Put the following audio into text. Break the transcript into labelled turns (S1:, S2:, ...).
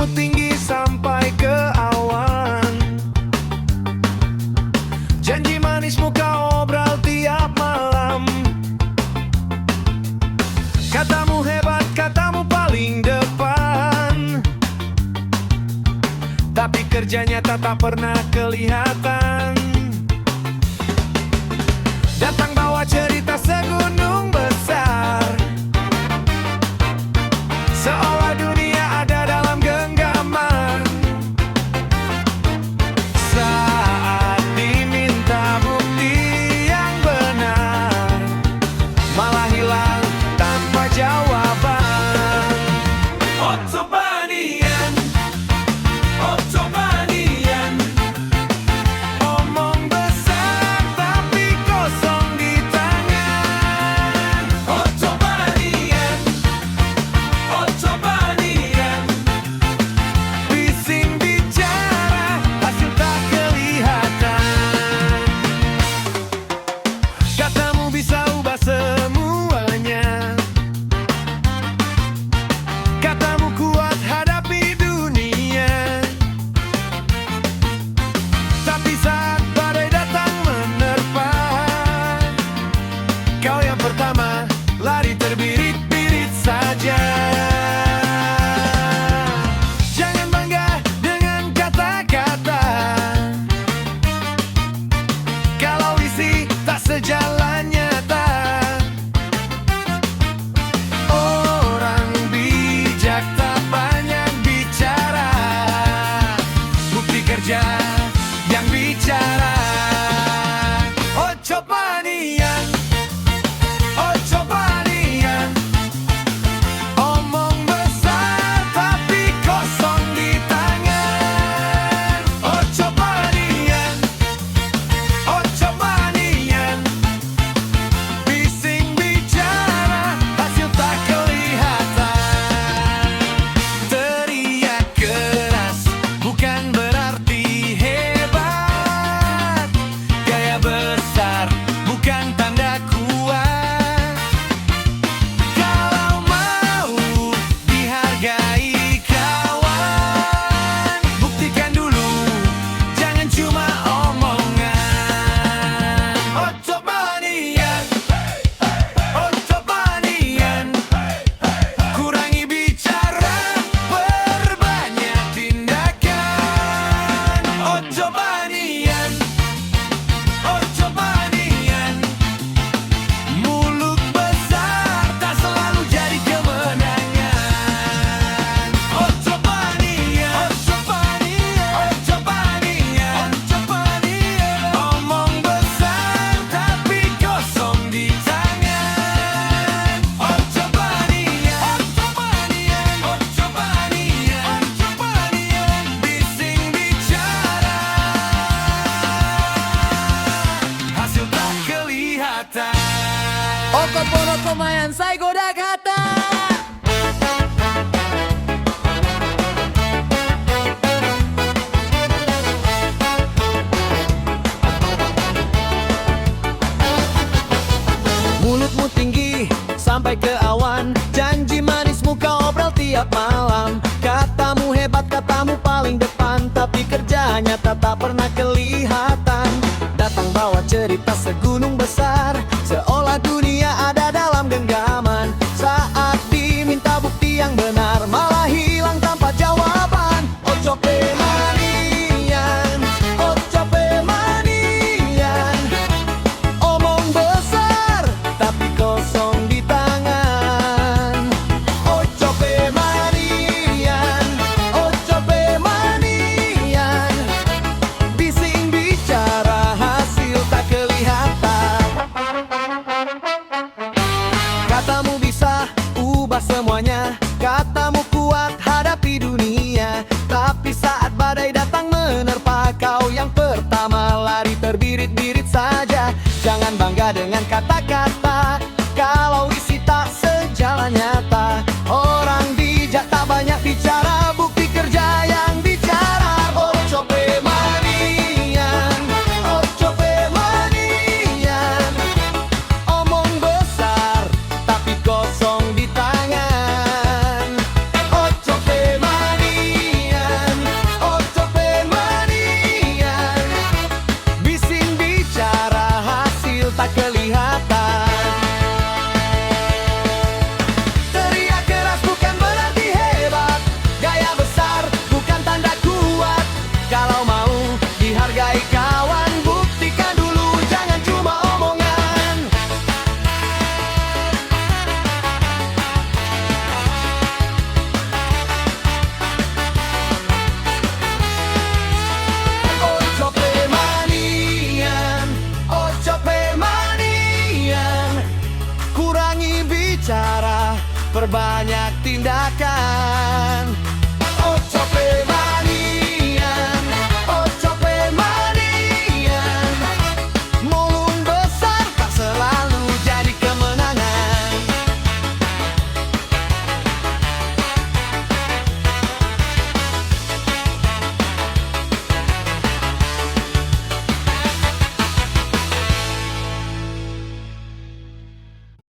S1: Mulutmu tinggi sampai ke awan, janji manismu kau obrol tiap malam. Katamu hebat, katamu paling depan, tapi kerjanya tak pernah kelihatan. Datang bawa cerita segunung besar, seolah dunia ada dalam genggaman. Saat diminta bukti yang benar, malah hilang tanpa jawaban. Ottobanian, Ottobanian, omong besar tapi kosong di tangan. Ottobanian, Ottobanian, bising bicara, hasil tak kelihatan. Katamu bisa ubah semuanya, katamu kuat hadapi dunia, tapi saat badai datang menerpa, kau yang pertama lari terbirit-birit saja. Jangan bangga dengan kata-kata, kalau isi tak sejalan nyata. Orang bijak tak banyak bicara, bukti kerja yang bicara. Ottobanian, Ottobanian, omong besar tapi kosong di tangan. Ottobanian, Ottobanian, bising bicara, hasil tak kelihatan. Teriak keras bukan berarti hebat, gaya besar bukan tanda kuat. Kalau mau dihargai kawan, buktikan dulu, jangan cuma omongan. Ottobanian, Ottobanian, kurangi bicara, perbanyak tindakan. Ottobanian, Ottobanian, mulut besar tak selalu jadi kemenangan. Ottobanian, Ottobanian, Ottobanian, Ottobanian, omong besar tapi kosong di tangan. Ottobanian, Ottobanian, Ottobanian, Ottobanian, bising bicara, hasil tak kelihatan.
S2: Okopono komayan saigo da kata. Mulutmu tinggi sampai ke awan, janji manismu kau obrol tiap malam. Katamu hebat, katamu paling depan, tapi kerja nyata tak pernah kelihatan. Datang bawa cerita segunung besar, seolah dunia ada dalam genggaman. Saat diminta bukti yang benar, malah hilang tanpa jawaban. Ottobanian, Ottobanian, omong besar tapi kosong di tangan. Ottobanian, Ottobanian, bising bicara, hasil tak kelihatan. banyak